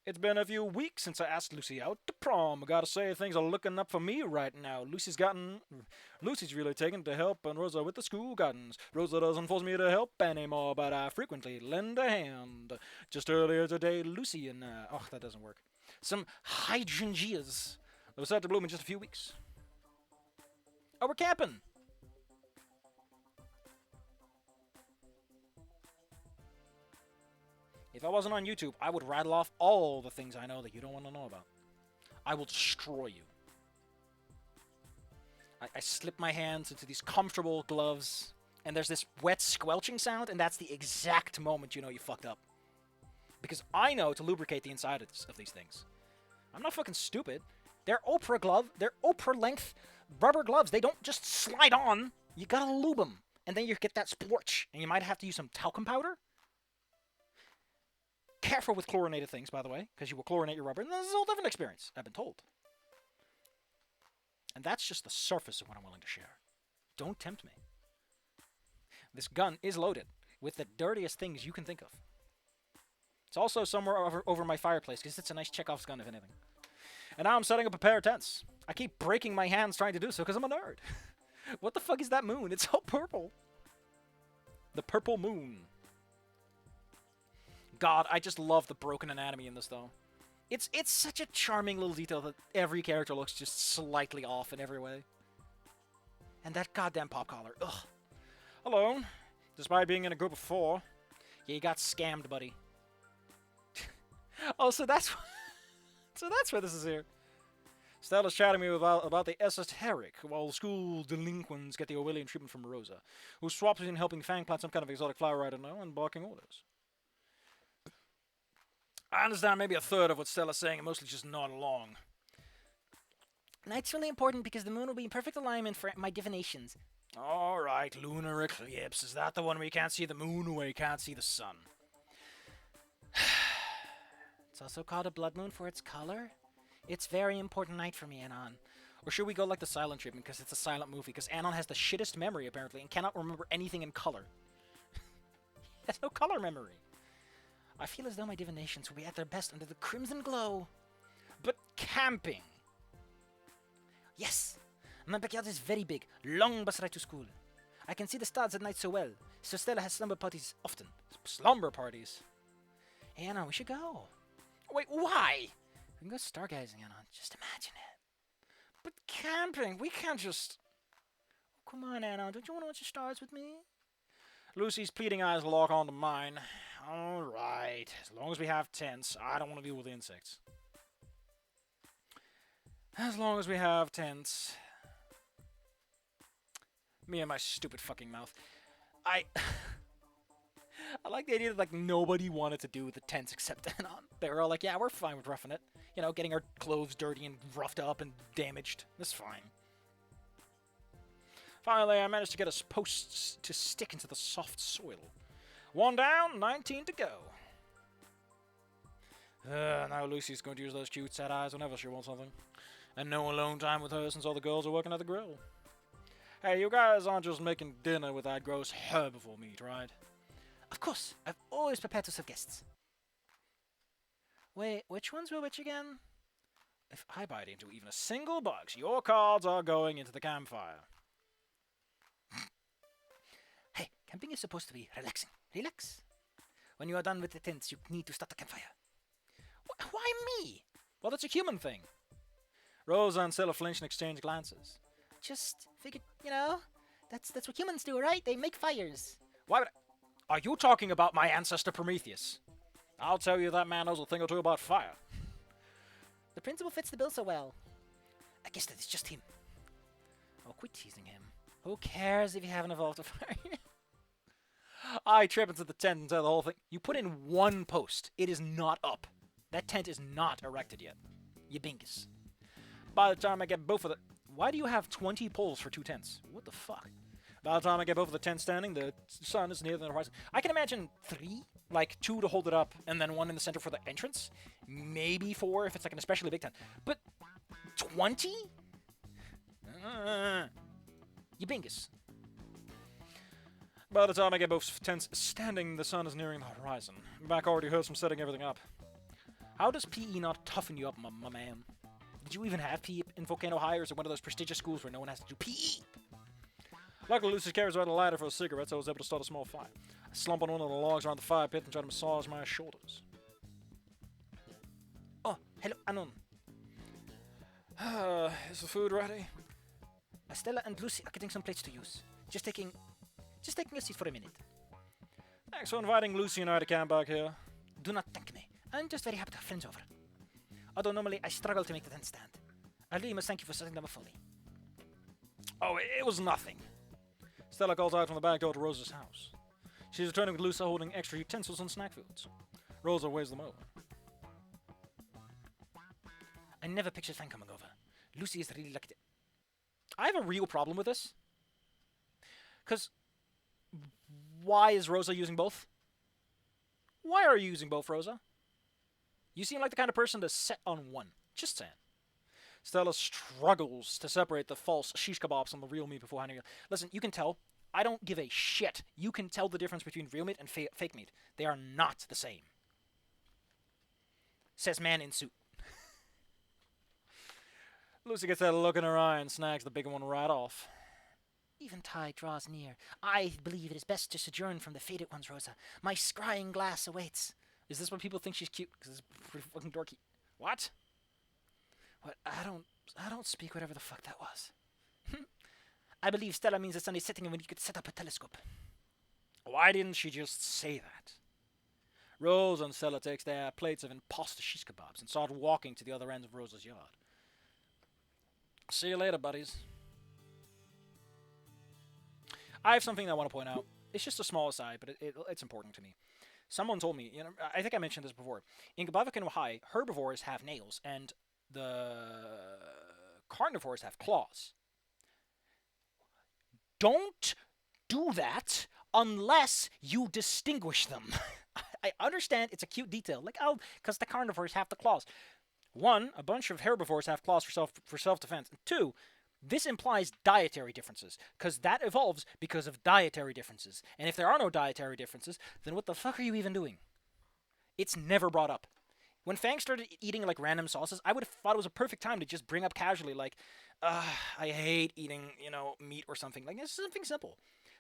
It's been a few weeks since I asked Lucy out to prom. I gotta say, things are looking up for me right now. Lucy's really taken to help and Rosa with the school gardens. Rosa doesn't force me to help anymore, but I frequently lend a hand. Just earlier today, Lucy and, oh, that doesn't work. Some hydrangeas. They'll start to bloom in just a few weeks. Oh, we're camping! If I wasn't on YouTube, I would rattle off all the things I know that you don't want to know about. I will destroy you. I slip my hands into these comfortable gloves, and there's this wet squelching sound, and that's the exact moment you know you fucked up. Because I know to lubricate the inside of these things. I'm not fucking stupid. They're They're Oprah length rubber gloves. They don't just slide on. You gotta lube them. And then you get that splorch, and you might have to use some talcum powder. Careful with chlorinated things, by the way, because you will chlorinate your rubber, and this is a whole different experience, I've been told. And that's just the surface of what I'm willing to share. Don't tempt me. This gun is loaded with the dirtiest things you can think of. It's also somewhere over my fireplace, because it's a nice Chekhov's gun, if anything. And now I'm setting up a pair of tents. I keep breaking my hands trying to do so, because I'm a nerd. What the fuck is that moon? It's all purple. The purple moon. God, I just love the broken anatomy in this, though. It's such a charming little detail that every character looks just slightly off in every way. And that goddamn pop collar. Ugh. Alone, despite being in a group of 4. Yeah, you got scammed, buddy. Oh, so that's where this is here. Stella's chatting me about the esoteric, while school delinquents get the Orwellian treatment from Rosa, who swaps between helping Fang plant some kind of exotic flower I don't know and barking orders. I understand maybe a third of what Stella's saying and mostly just nod along. Night's really important because the moon will be in perfect alignment for my divinations. Alright, lunar eclipse. Is that the one where you can't see the moon or where you can't see the sun? It's also called a blood moon for its color. It's very important night for me, Anon. Or should we go like the silent treatment because it's a silent movie? Because Anon has the shittest memory, apparently, and cannot remember anything in color. He has no color memory. I feel as though my divinations will be at their best under the crimson glow. But camping! Yes! My backyard is very big, long bus ride to school. I can see the stars at night so well, so Stella has slumber parties often. Slumber parties? Hey, Anna, we should go. Wait, why? We can go stargazing, Anna. Just imagine it. But camping, we can't just... Oh, come on, Anna, don't you want to watch the stars with me? Lucy's pleading eyes lock onto mine. Alright, as long as we have tents, I don't want to deal with insects. As long as we have tents. Me and my stupid fucking mouth. I like the idea that like nobody wanted to do the tents except Anon. They were all like, yeah, we're fine with roughing it. You know, getting our clothes dirty and roughed up and damaged. That's fine. Finally, I managed to get us posts to stick into the soft soil. 1 down, 19 to go. Now Lucy's going to use those cute sad eyes whenever she wants something. And no alone time with her since all the girls are working at the grill. Hey, you guys aren't just making dinner with that gross herbivore meat, right? Of course, I've always prepared to serve guests. Wait, which ones were which again? If I bite into even a single box, your cards are going into the campfire. Hey, camping is supposed to be relaxing. Relax. When you are done with the tents, you need to start the campfire. Why me? Well, that's a human thing. Rosa and Stella flinch and exchange glances. Just figured, you know, that's what humans do, right? They make fires. Why would I... Are you talking about my ancestor Prometheus? I'll tell you that man knows a thing or two about fire. The principle fits the bill so well. I guess that it's just him. Oh, quit teasing him. Who cares if you haven't evolved a fire? I trip into the tent and tell the whole thing. You put in 1 post. It is not up. That tent is not erected yet. You bingus. By the time I get both of the... Why do you have 20 poles for 2 tents? What the fuck? By the time I get both of the tents standing, the sun is near the horizon. I can imagine 3, like 2 to hold it up, and then 1 in the center for the entrance. Maybe 4 if it's like an especially big tent. But 20? You bingus. By the time I get both tents standing, the sun is nearing the horizon. Mac already hurts from setting everything up. How does PE not toughen you up, my man? Did you even have PE in Volcano High, or is it one of those prestigious schools where no one has to do PE? Luckily, Lucy carries around a lighter for a cigarette, so I was able to start a small fire. I slump on one of the logs around the fire pit and try to massage my shoulders. Oh, hello, Anon. Is the food ready? Stella and Lucy are getting some plates to use. Just taking a seat for a minute. Thanks for inviting Lucy and I to camp back here. Do not thank me. I'm just very happy to have friends over. Although normally I struggle to make the tent stand. I really must thank you for setting them up fully. Oh, it was nothing. Stella calls out from the back door to Rosa's house. She's returning with Lucy holding extra utensils and snack foods. Rosa weighs them over. I never pictured Frank coming over. Lucy is really lucky. I have a real problem with this. Because why is Rosa using both? Why are you using both, Rosa? You seem like the kind of person to set on one. Just saying. Stella struggles to separate the false shish kebabs from the real meat before handing it. Listen, you can tell. I don't give a shit. You can tell the difference between real meat and fake meat. They are not the same. Says man in suit. Lucy gets that look in her eye and snags the big one right off. Eventide draws near. I believe it is best to sojourn from the faded ones, Rosa. My scrying glass awaits. Is this when people think she's cute? Because it's pretty fucking dorky. What? What? I don't speak whatever the fuck that was. I believe Stella means the sun is setting when you could set up a telescope. Why didn't she just say that? Rose and Stella takes their plates of imposter shish kebabs and start walking to the other end of Rosa's yard. See you later, buddies. I have something I want to point out. It's just a small aside, but it's important to me. Someone told me, I think I mentioned this before. In Volcano High, herbivores have nails, and the carnivores have claws. Don't do that unless you distinguish them. I understand it's a cute detail, like, oh, because the carnivores have the claws. One, a bunch of herbivores have claws for self-defense. And two, this implies dietary differences, because that evolves because of dietary differences. And if there are no dietary differences, then what the fuck are you even doing? It's never brought up. When Fang started eating, like, random sauces, I would have thought it was a perfect time to just bring up casually, like, I hate eating, meat or something. Like, it's something simple.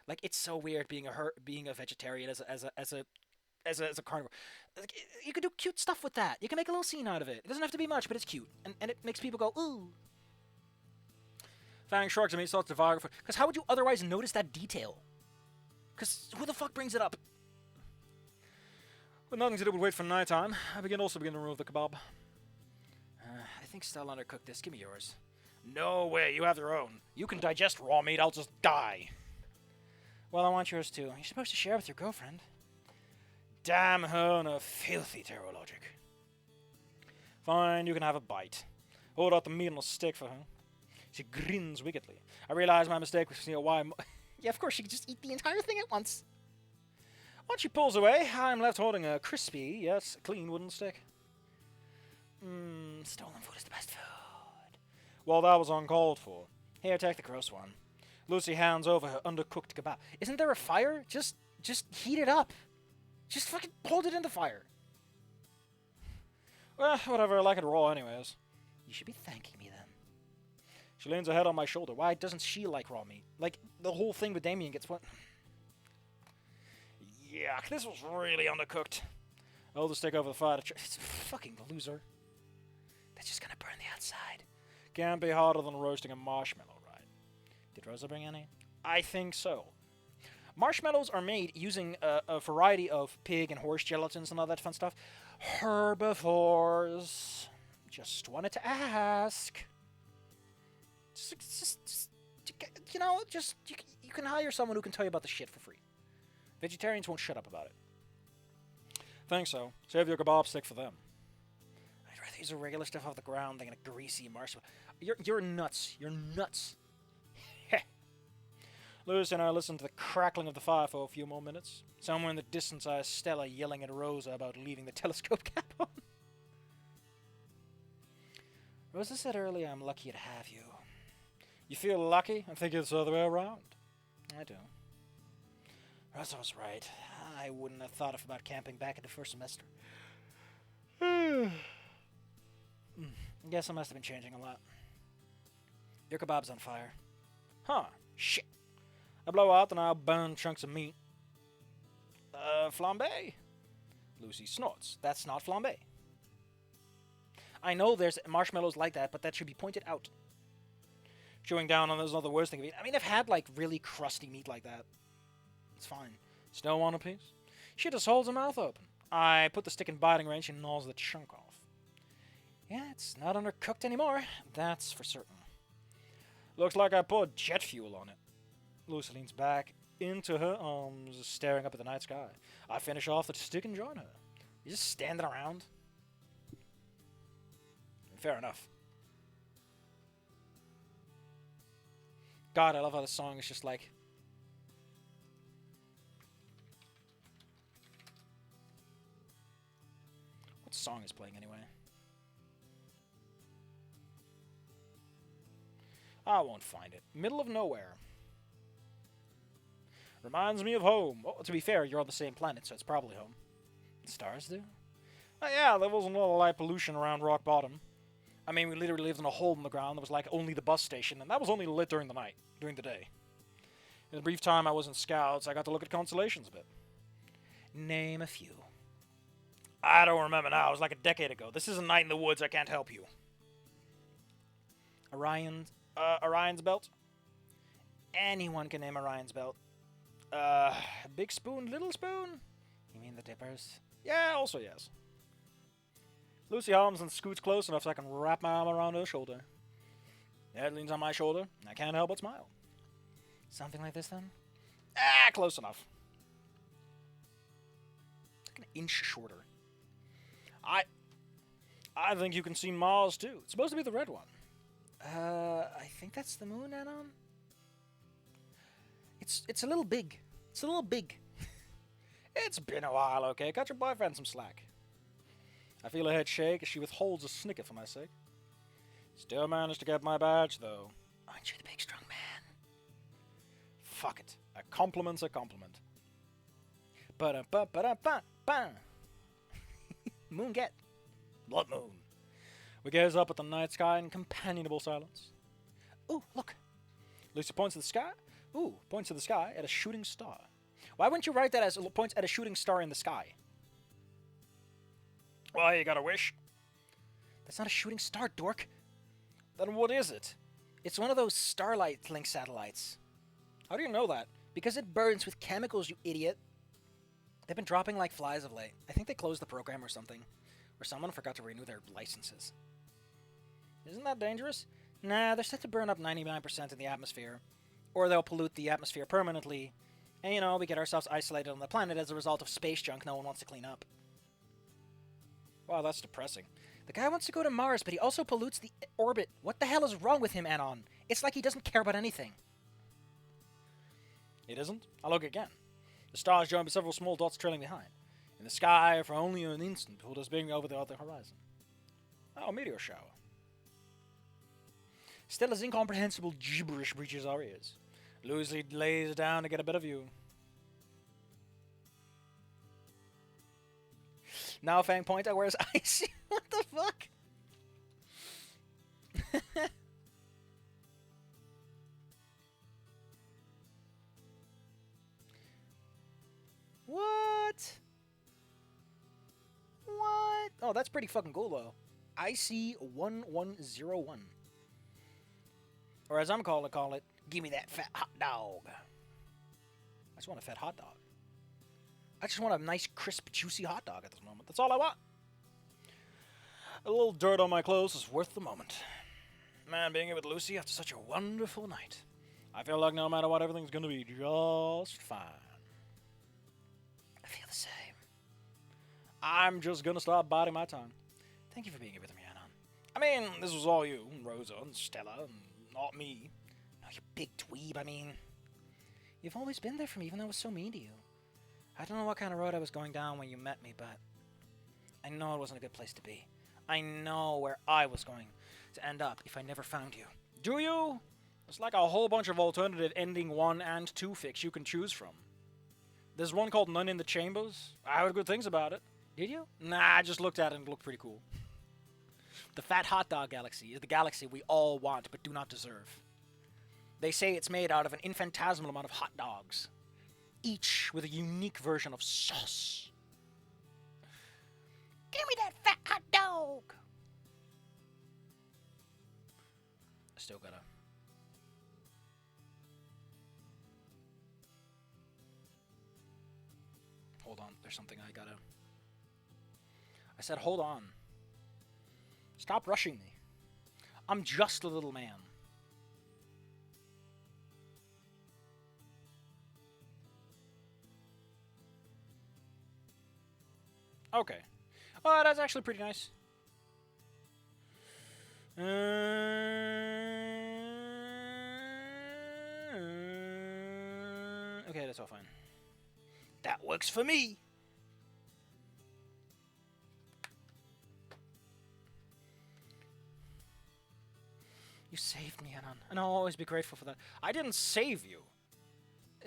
Like, it's so weird being a vegetarian as a carnivore. Like, you can do cute stuff with that. You can make a little scene out of it. It doesn't have to be much, but it's cute. And it makes people go, ooh. Fang shrugs at me and starts to vibe. Because how would you otherwise notice that detail? Because who the fuck brings it up? With nothing to do but wait for nighttime, I begin to remove the kebab. I think Stella undercooked this. Give me yours. No way, you have your own. You can digest raw meat, I'll just die. Well, I want yours too. You're supposed to share with your girlfriend. Damn her and her filthy tarot logic. Fine, you can have a bite. Hold out the meat on a stick for her. She grins wickedly. I realize my mistake was why. Yeah, of course, she could just eat the entire thing at once. Once she pulls away, I'm left holding a crispy, yes, clean wooden stick. Stolen food is the best food. Well, that was uncalled for. Here, take the gross one. Lucy hands over her undercooked kebab. Isn't there a fire? Just heat it up. Just fucking hold it in the fire. Well, whatever, I like it raw anyways. You should be thanking me then. She leans her head on my shoulder. Why doesn't she like raw meat? Like, the whole thing with Damien gets what? Yuck, this was really undercooked. I hold the stick over the fire to it's a fucking loser. That's just gonna burn the outside. Can't be harder than roasting a marshmallow, right? Did Rosa bring any? I think so. Marshmallows are made using a variety of pig and horse gelatins and all that fun stuff. Herbivores. Just wanted to ask. You can hire someone who can tell you about the shit for free. Vegetarians won't shut up about it. Think so. Save your kebab stick for them. I'd rather use the regular stuff off the ground than a greasy marshmallow. You're nuts. You're nuts. Lewis and I listened to the crackling of the fire for a few more minutes. Somewhere in the distance I heard Stella yelling at Rosa about leaving the telescope cap on. Rosa said earlier I'm lucky to have you. You feel lucky? I think it's the other way around. I do. Rosa was right. I wouldn't have thought about camping back in the first semester. Guess I must have been changing a lot. Your kebab's on fire. Huh. Shit. I blow out and I'll burn chunks of meat. Flambe? Lucy snorts. That's not flambe. I know there's marshmallows like that, but that should be pointed out. Chewing down on those is not the worst thing. I mean, I've had, like, really crusty meat like that. It's fine. Still want a piece? She just holds her mouth open. I put the stick in biting range and gnaws the chunk off. Yeah, it's not undercooked anymore. That's for certain. Looks like I poured jet fuel on it. Lucy leans back into her arms, staring up at the night sky. I finish off the stick and join her. You just standing around? Fair enough. God, I love how the song is just like... What song is playing anyway? I won't find it. Middle of nowhere. Reminds me of home. Well, to be fair, you're on the same planet, so it's probably home. The stars do? Oh, yeah, there wasn't a lot of light pollution around Rock Bottom. I mean, we literally lived in a hole in the ground that was like only the bus station, and that was only lit during the night, during the day. In the brief time I was in Scouts, I got to look at constellations a bit. Name a few. I don't remember now. It was like a decade ago. This isn't Night in the Woods. I can't help you. Orion's Belt? Anyone can name Orion's Belt. Big Spoon, Little Spoon? You mean the Dippers? Yeah, also yes. Lucy hums and scoots close enough so I can wrap my arm around her shoulder. Ed leans on my shoulder, and I can't help but smile. Something like this, then? Ah, close enough. Like an inch shorter. I think you can see Mars, too. It's supposed to be the red one. I think that's the moon, Anon? It's a little big. It's a little big. It's been a while, okay? Cut your boyfriend some slack. I feel her head shake as she withholds a snicker for my sake. Still managed to get my badge, though. Aren't you the big, strong man? Fuck it. A compliment's a compliment. Ba-da-ba-ba-da-ba-ba. Moon get. Blood moon. We gaze up at the night sky in companionable silence. Ooh, look. Lucy points to the sky. Ooh, points to the sky at a shooting star. Why wouldn't you write that as points at a shooting star in the sky? Well, you got a wish. That's not a shooting star, dork. Then what is it? It's one of those Starlight Link satellites. How do you know that? Because it burns with chemicals, you idiot. They've been dropping like flies of late. I think they closed the program or something. Or someone forgot to renew their licenses. Isn't that dangerous? Nah, they're set to burn up 99% in the atmosphere. Or they'll pollute the atmosphere permanently. And, you know, we get ourselves isolated on the planet as a result of space junk no one wants to clean up. Wow, that's depressing. The guy wants to go to Mars, but he also pollutes the orbit. What the hell is wrong with him, Anon? It's like he doesn't care about anything. It isn't? I'll look again. The stars joined by several small dots trailing behind. In the sky, for only an instant, pulled us being over the other horizon. Oh, a meteor shower. Still as incomprehensible gibberish reaches our ears. Lucy lays down to get a better view. Now Fang Pointer wears ice. What the fuck? What? What? Oh, that's pretty fucking cool, though. IC1101. Or as I'm calling to call it, give me that fat hot dog. I just want a fat hot dog. I just want a nice, crisp, juicy hot dog at this moment. That's all I want. A little dirt on my clothes is worth the moment. Man, being here with Lucy after such a wonderful night. I feel like no matter what, everything's going to be just fine. I feel the same. I'm just going to start biding my time. Thank you for being here with me, Anon. I mean, this was all you, and Rosa, and Stella, and not me. No, you big dweeb, I mean. You've always been there for me, even though I was so mean to you. I don't know what kind of road I was going down when you met me, but I know it wasn't a good place to be. I know where I was going to end up if I never found you. Do you? There's like a whole bunch of alternative ending 1 and 2 fics you can choose from. There's one called None in the Chambers. I heard good things about it. Did you? Nah, I just looked at it and it looked pretty cool. The fat hot dog galaxy is the galaxy we all want but do not deserve. They say it's made out of an infinitesimal amount of hot dogs, each with a unique version of sauce. Give me that fat hot dog! I still gotta... Hold on, there's something I gotta... I said, hold on. Stop rushing me. I'm just a little man. Okay. Oh, that's actually pretty nice. Okay, that's all fine. That works for me. You saved me, Anon, and I'll always be grateful for that. I didn't save you.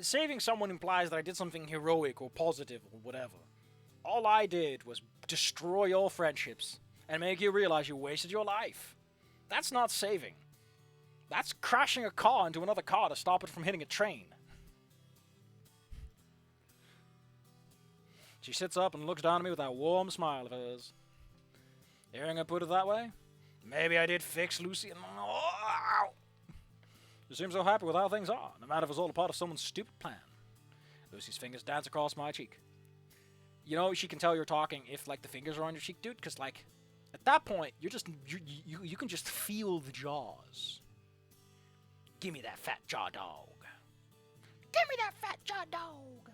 Saving someone implies that I did something heroic or positive or whatever. All I did was destroy your friendships and make you realize you wasted your life. That's not saving. That's crashing a car into another car to stop it from hitting a train. She sits up and looks down at me with that warm smile of hers. Hearing her put it that way, maybe I did fix Lucy and... Oh! She seems so happy with how things are, no matter if it's all a part of someone's stupid plan. Lucy's fingers dance across my cheek. You know, she can tell you're talking if, like, the fingers are on your cheek, dude, because, like, at that point, you're just... You can just feel the jaws. Give me that fat jaw dog. Give me that fat jaw dog.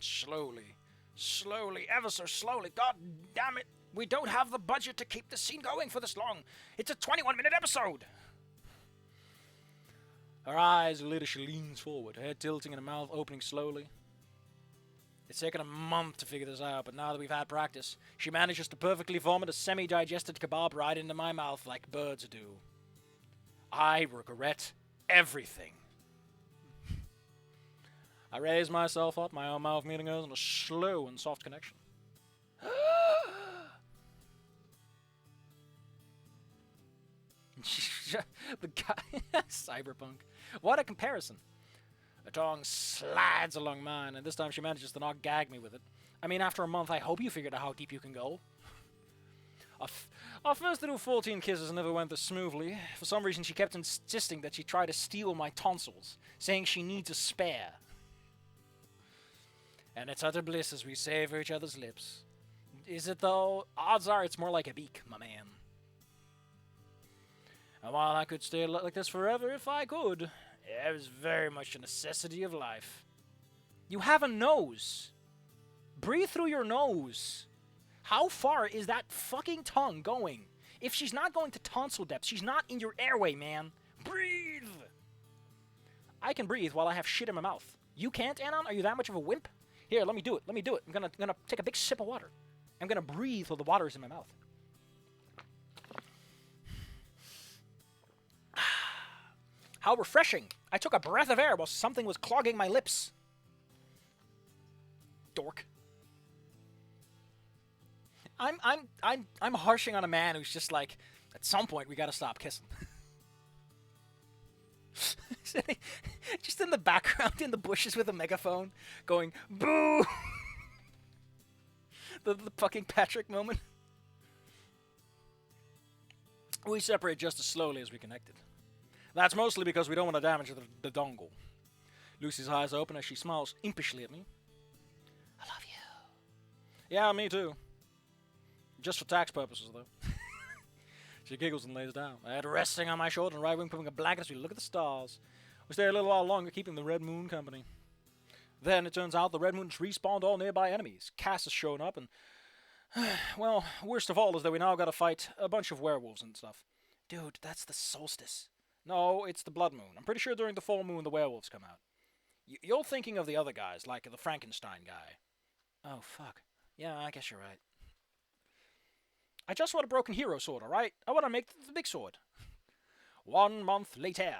Slowly, ever so slowly. God damn it. We don't have the budget to keep the scene going for this long. It's a 21-minute episode. Her eyes lit as she leans forward, her head tilting and her mouth opening slowly. It's taken a month to figure this out, but now that we've had practice, she manages to perfectly vomit a semi-digested kebab right into my mouth like birds do. I regret everything. I raise myself up, my own mouth meeting hers in a slow and soft connection. The guy... Cyberpunk. What a comparison. Her tongue slides along mine, and this time she manages to not gag me with it. I mean, after a month, I hope you figured out how deep you can go. Our first little 14 kisses never went this smoothly. For some reason, she kept insisting that she try to steal my tonsils, saying she needs a spare. And it's utter bliss as we savor each other's lips. Is it, though? Odds are it's more like a beak, my man. And while I could stay like this forever if I could, it was very much a necessity of life. You have a nose. Breathe through your nose. How far is that fucking tongue going? If she's not going to tonsil depth, she's not in your airway, man. Breathe! I can breathe while I have shit in my mouth. You can't, Anon? Are you that much of a wimp? Here, let me do it. Let me do it. I'm gonna take a big sip of water. I'm gonna breathe while the water is in my mouth. How refreshing! I took a breath of air while something was clogging my lips. Dork. I'm harshing on a man who's just like, at some point we gotta stop kissing. Just in the background in the bushes with a megaphone, going boo. the fucking Patrick moment. We separate just as slowly as we connected. That's mostly because we don't want to damage the dongle. Lucy's eyes open as she smiles impishly at me. I love you. Yeah, me too. Just for tax purposes, though. She giggles and lays down, my head resting on my shoulder and right wing putting a blanket as we look at the stars. We stay a little while longer, keeping the Red Moon company. Then it turns out the Red Moon respawned all nearby enemies. Cass has shown up, and well, worst of all is that we now gotta fight a bunch of werewolves and stuff. Dude, that's the solstice. No, it's the blood moon. I'm pretty sure during the full moon the werewolves come out. You're thinking of the other guys, like the Frankenstein guy. Oh, fuck. Yeah, I guess you're right. I just want a broken hero sword, alright? I want to make the big sword. 1 month later.